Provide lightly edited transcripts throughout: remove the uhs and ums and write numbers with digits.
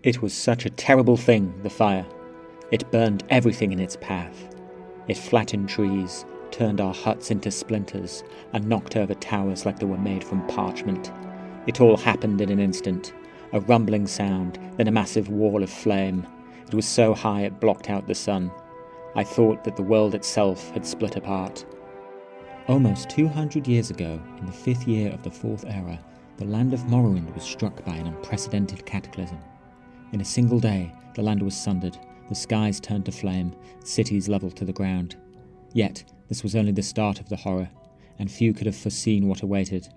It was such a terrible thing, the fire. It burned everything in its path. It flattened trees, turned our huts into splinters, and knocked over towers like they were made from parchment. It all happened in an instant. A rumbling sound, then a massive wall of flame. It was so high it blocked out the sun. I thought that the world itself had split apart. Almost 200 years ago, in the 5th year of the 4th era, the land of Morrowind was struck by an unprecedented cataclysm. In a single day, the land was sundered, the skies turned to flame, cities levelled to the ground. Yet, this was only the start of the horror, and few could have foreseen what awaited.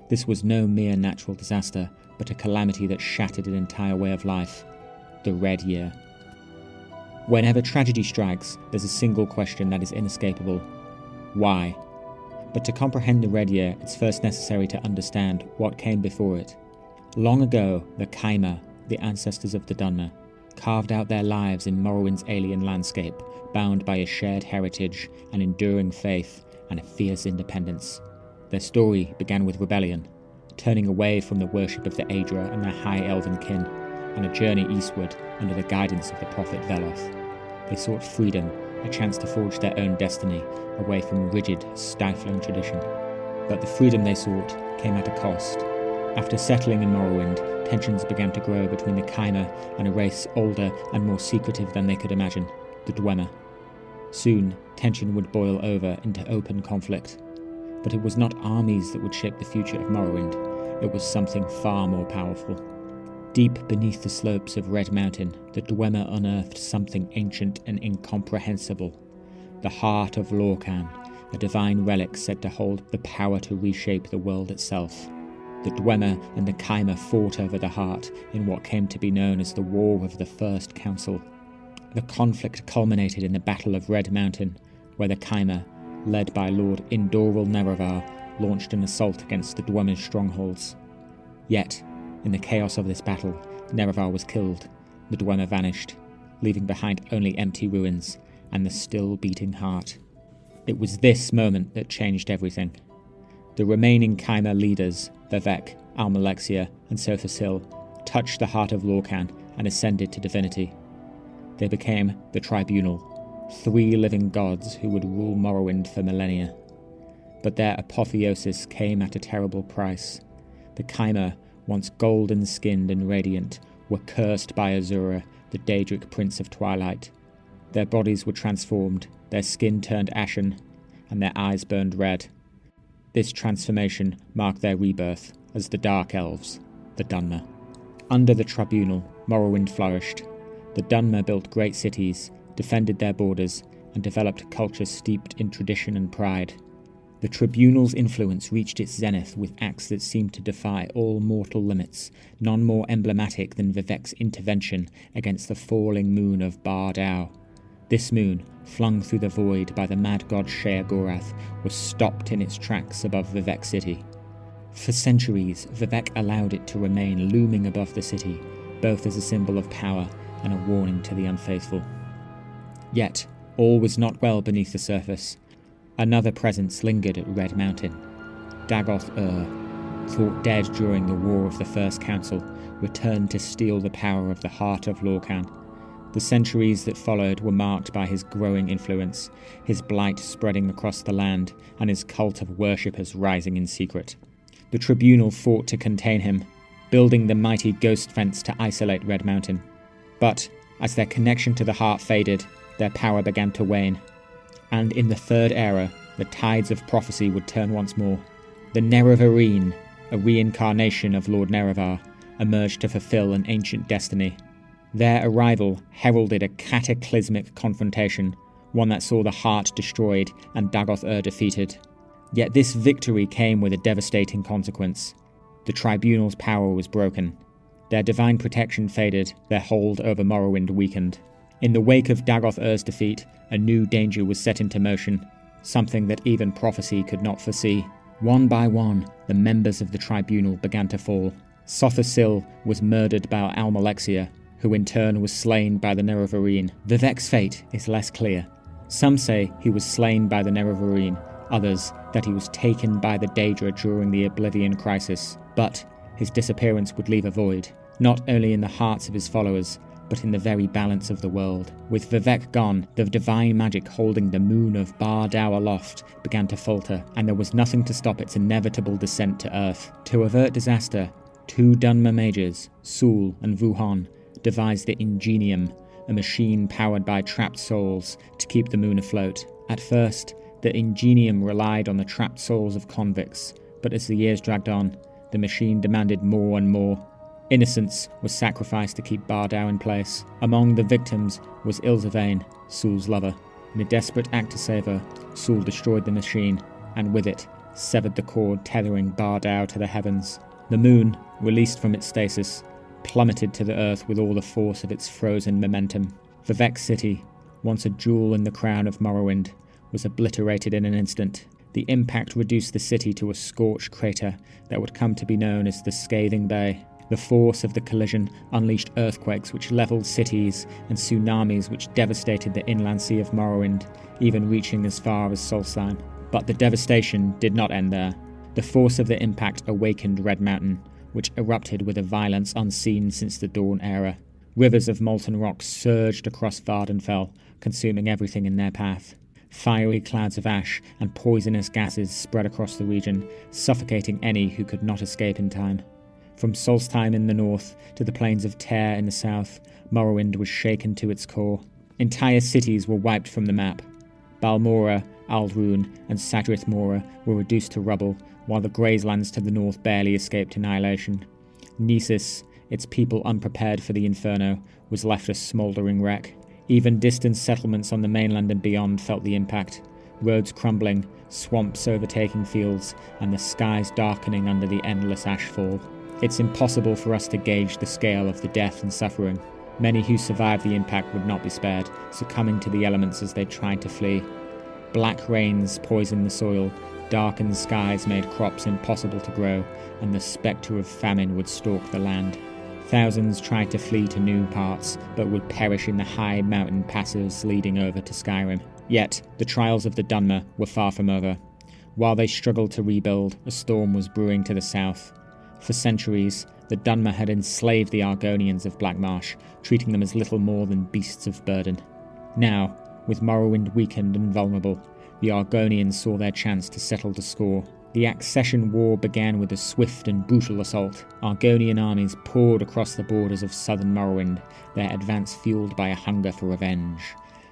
This was no mere natural disaster, but a calamity that shattered an entire way of life. The Red Year. Whenever tragedy strikes, there's a single question that is inescapable. Why? But to comprehend the Red Year, it's first necessary to understand what came before it. Long ago, the Chimer, the ancestors of the Dunmer, carved out their lives in Morrowind's alien landscape, bound by a shared heritage, an enduring faith, and a fierce independence. Their story began with rebellion, turning away from the worship of the Aedra and their high elven kin, and a journey eastward under the guidance of the prophet Veloth. They sought freedom, a chance to forge their own destiny, away from rigid, stifling tradition. But the freedom they sought came at a cost. After settling in Morrowind, tensions began to grow between the Chimer and a race older and more secretive than they could imagine, the Dwemer. Soon, tension would boil over into open conflict. But it was not armies that would shape the future of Morrowind, it was something far more powerful. Deep beneath the slopes of Red Mountain, the Dwemer unearthed something ancient and incomprehensible. The heart of Lorkhan, a divine relic said to hold the power to reshape the world itself. The Dwemer and the Chimer fought over the heart in what came to be known as the War of the First Council. The conflict culminated in the Battle of Red Mountain, where the Chimer, led by Lord Indoral Nerevar, launched an assault against the Dwemer's strongholds. Yet, in the chaos of this battle, Nerevar was killed, the Dwemer vanished, leaving behind only empty ruins and the still beating heart. It was this moment that changed everything. The remaining Chimer leaders, Vivec, Almalexia, and Sothasil, touched the heart of Lorkhan and ascended to divinity. They became the Tribunal, 3 living gods who would rule Morrowind for millennia. But their apotheosis came at a terrible price. The Chimer, once golden-skinned and radiant, were cursed by Azura, the Daedric Prince of Twilight. Their bodies were transformed, their skin turned ashen, and their eyes burned red. This transformation marked their rebirth as the Dark Elves, the Dunmer. Under the Tribunal, Morrowind flourished. The Dunmer built great cities, defended their borders, and developed a culture steeped in tradition and pride. The Tribunal's influence reached its zenith with acts that seemed to defy all mortal limits, none more emblematic than Vivec's intervention against the falling moon of Bardow. This moon, flung through the void by the mad god Sheogorath, was stopped in its tracks above Vivec City. For centuries, Vivec allowed it to remain looming above the city, both as a symbol of power and a warning to the unfaithful. Yet, all was not well beneath the surface. Another presence lingered at Red Mountain. Dagoth Ur, thought dead during the War of the First Council, returned to steal the power of the heart of Lorkhan. The centuries that followed were marked by his growing influence, his blight spreading across the land, and his cult of worshippers rising in secret. The Tribunal fought to contain him, building the mighty ghost fence to isolate Red Mountain. But, as their connection to the heart faded, their power began to wane. And in the Third Era, the tides of prophecy would turn once more. The Nerevarine, a reincarnation of Lord Nerevar, emerged to fulfill an ancient destiny. Their arrival heralded a cataclysmic confrontation, one that saw the heart destroyed and Dagoth Ur defeated. Yet this victory came with a devastating consequence. The Tribunal's power was broken. Their divine protection faded, their hold over Morrowind weakened. In the wake of Dagoth Ur's defeat, a new danger was set into motion, something that even prophecy could not foresee. One by one, the members of the Tribunal began to fall. Sothasil was murdered by Almalexia, who in turn was slain by the Nerevarine. Vivec's fate is less clear. Some say he was slain by the Nerevarine, others that he was taken by the Daedra during the Oblivion Crisis. But his disappearance would leave a void, not only in the hearts of his followers, but in the very balance of the world. With Vivec gone, the divine magic holding the moon of Bardow aloft began to falter, and there was nothing to stop its inevitable descent to Earth. To avert disaster, 2 Dunmer mages, Sul and Vuhon, devised the Ingenium, a machine powered by trapped souls to keep the moon afloat. At first, the Ingenium relied on the trapped souls of convicts, but as the years dragged on, the machine demanded more and more. Innocence was sacrificed to keep Bardow in place. Among the victims was Ilzavain, Sul's lover. In a desperate act to save her, Sul destroyed the machine, and with it, severed the cord tethering Bardow to the heavens. The moon, released from its stasis, plummeted to the earth with all the force of its frozen momentum. Vivec City, once a jewel in the crown of Morrowind, was obliterated in an instant. The impact reduced the city to a scorched crater that would come to be known as the Scathing Bay. The force of the collision unleashed earthquakes which leveled cities and tsunamis which devastated the inland sea of Morrowind, even reaching as far as Solstheim. But the devastation did not end there. The force of the impact awakened Red Mountain, which erupted with a violence unseen since the Dawn era. Rivers of molten rock surged across Vardenfell, consuming everything in their path. Fiery clouds of ash and poisonous gases spread across the region, suffocating any who could not escape in time. From Solstheim in the north to the plains of Tear in the south, Morrowind was shaken to its core. Entire cities were wiped from the map. Balmora, Aldrune, and Sadrith Mora were reduced to rubble, while the grazelands to the north barely escaped annihilation. Nesis, its people unprepared for the inferno, was left a smouldering wreck. Even distant settlements on the mainland and beyond felt the impact. Roads crumbling, swamps overtaking fields, and the skies darkening under the endless ashfall. It's impossible for us to gauge the scale of the death and suffering. Many who survived the impact would not be spared, succumbing to the elements as they tried to flee. Black rains poisoned the soil, darkened skies made crops impossible to grow, and the spectre of famine would stalk the land. Thousands tried to flee to new parts, but would perish in the high mountain passes leading over to Skyrim. Yet, the trials of the Dunmer were far from over. While they struggled to rebuild, a storm was brewing to the south. For centuries, the Dunmer had enslaved the Argonians of Blackmarsh, treating them as little more than beasts of burden. Now, with Morrowind weakened and vulnerable, the Argonians saw their chance to settle the score. The Accession War began with a swift and brutal assault. Argonian armies poured across the borders of southern Morrowind, their advance fueled by a hunger for revenge.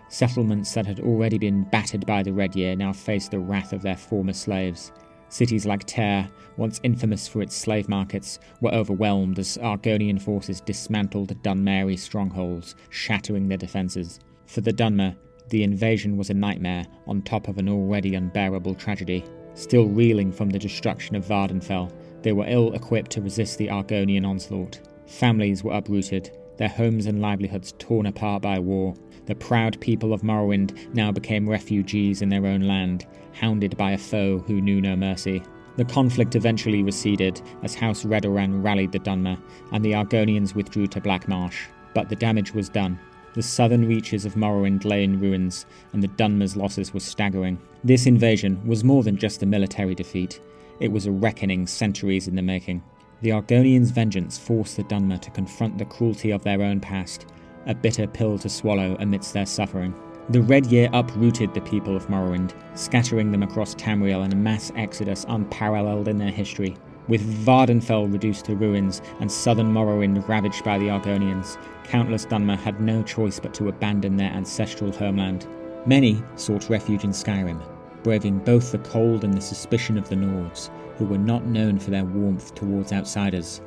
Settlements that had already been battered by the Red Year now faced the wrath of their former slaves. Cities like Tear, once infamous for its slave markets, were overwhelmed as Argonian forces dismantled Dunmeri strongholds, shattering their defences. For the Dunmer, the invasion was a nightmare on top of an already unbearable tragedy. Still reeling from the destruction of Vardenfell, they were ill-equipped to resist the Argonian onslaught. Families were uprooted, their homes and livelihoods torn apart by war. The proud people of Morrowind now became refugees in their own land, hounded by a foe who knew no mercy. The conflict eventually receded as House Redoran rallied the Dunmer, and the Argonians withdrew to Blackmarsh. But the damage was done. The southern reaches of Morrowind lay in ruins, and the Dunmer's losses were staggering. This invasion was more than just a military defeat. It was a reckoning centuries in the making. The Argonians' vengeance forced the Dunmer to confront the cruelty of their own past, a bitter pill to swallow amidst their suffering. The Red Year uprooted the people of Morrowind, scattering them across Tamriel in a mass exodus unparalleled in their history. With Vardenfell reduced to ruins and southern Morrowind ravaged by the Argonians, countless Dunmer had no choice but to abandon their ancestral homeland. Many sought refuge in Skyrim, braving both the cold and the suspicion of the Nords, who were not known for their warmth towards outsiders.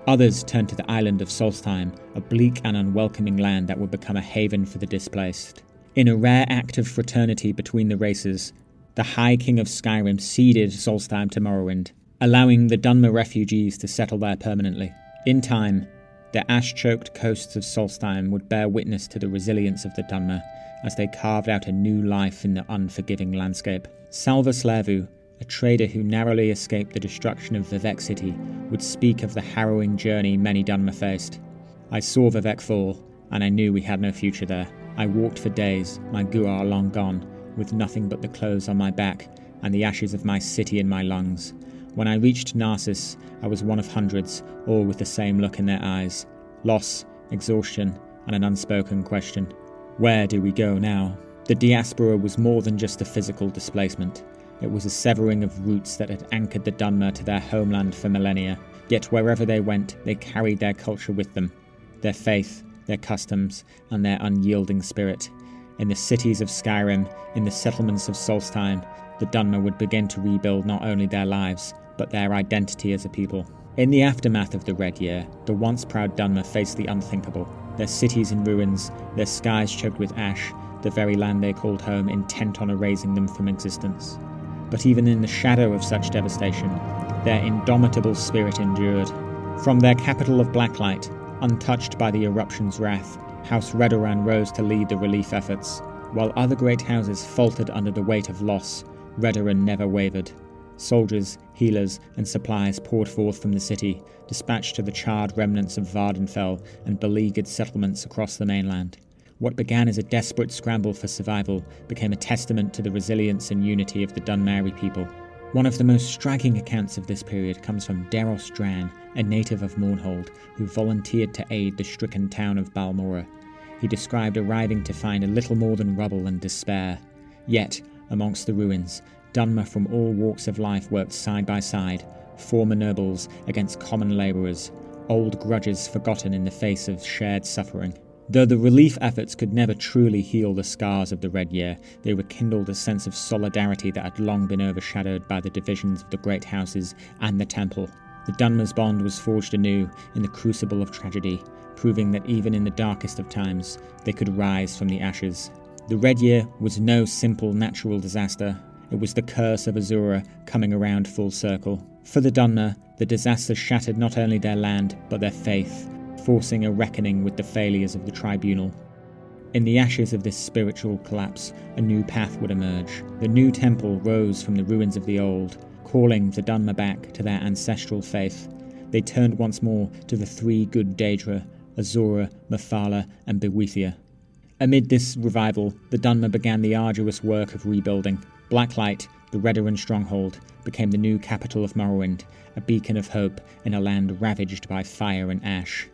Others turned to the island of Solstheim, a bleak and unwelcoming land that would become a haven for the displaced. In a rare act of fraternity between the races, the High King of Skyrim ceded Solstheim to Morrowind, allowing the Dunmer refugees to settle there permanently. In time, the ash-choked coasts of Solstheim would bear witness to the resilience of the Dunmer as they carved out a new life in the unforgiving landscape. Salvus Lervu, a trader who narrowly escaped the destruction of Vivec City, would speak of the harrowing journey many Dunmer faced. I saw Vivec fall, and I knew we had no future there. I walked for days, my Guar long gone, with nothing but the clothes on my back and the ashes of my city in my lungs. When I reached Narcissus, I was one of hundreds, all with the same look in their eyes. Loss, exhaustion, and an unspoken question. Where do we go now? The diaspora was more than just a physical displacement. It was a severing of roots that had anchored the Dunmer to their homeland for millennia. Yet wherever they went, they carried their culture with them. Their faith, their customs, and their unyielding spirit. In the cities of Skyrim, in the settlements of Solstheim, the Dunmer would begin to rebuild not only their lives, but their identity as a people. In the aftermath of the Red Year, the once proud Dunmer faced the unthinkable. Their cities in ruins, their skies choked with ash, the very land they called home intent on erasing them from existence. But even in the shadow of such devastation, their indomitable spirit endured. From their capital of Blacklight, untouched by the eruption's wrath, House Redoran rose to lead the relief efforts. While other great houses faltered under the weight of loss, Redoran never wavered. Soldiers, healers, and supplies poured forth from the city, dispatched to the charred remnants of Vardenfell and beleaguered settlements across the mainland. What began as a desperate scramble for survival became a testament to the resilience and unity of the Dunmeri people. One of the most striking accounts of this period comes from Deros Dran, a native of Mournhold, who volunteered to aid the stricken town of Balmora. He described arriving to find a little more than rubble and despair. Yet, amongst the ruins, Dunmer from all walks of life worked side by side, former nobles against common labourers, old grudges forgotten in the face of shared suffering. Though the relief efforts could never truly heal the scars of the Red Year, they rekindled a sense of solidarity that had long been overshadowed by the divisions of the great houses and the temple. The Dunmer's bond was forged anew in the crucible of tragedy, proving that even in the darkest of times, they could rise from the ashes. The Red Year was no simple natural disaster. It was the curse of Azura coming around full circle. For the Dunmer, the disaster shattered not only their land, but their faith, forcing a reckoning with the failures of the Tribunal. In the ashes of this spiritual collapse, a new path would emerge. The new temple rose from the ruins of the old, calling the Dunmer back to their ancestral faith. They turned once more to the three good Daedra, Azura, Mephala, and Bewithia. Amid this revival, the Dunmer began the arduous work of rebuilding. Blacklight, the Redoran stronghold, became the new capital of Morrowind, a beacon of hope in a land ravaged by fire and ash.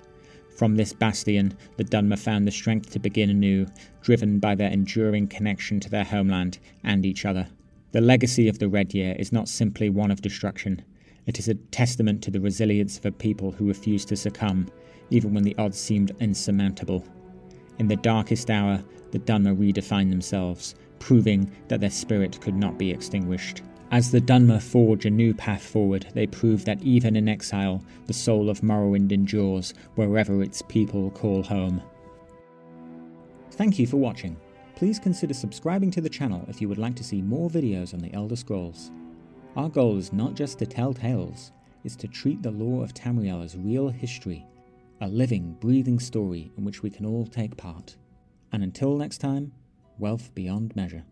From this bastion, the Dunmer found the strength to begin anew, driven by their enduring connection to their homeland and each other. The legacy of the Red Year is not simply one of destruction. It is a testament to the resilience of a people who refused to succumb, even when the odds seemed insurmountable. In the darkest hour, the Dunmer redefined themselves, proving that their spirit could not be extinguished. As the Dunmer forge a new path forward, they prove that even in exile, the soul of Morrowind endures wherever its people call home. Thank you for watching. Please consider subscribing to the channel if you would like to see more videos on the Elder Scrolls. Our goal is not just to tell tales, it's to treat the lore of Tamriel as real history, a living, breathing story in which we can all take part. And until next time, wealth beyond measure.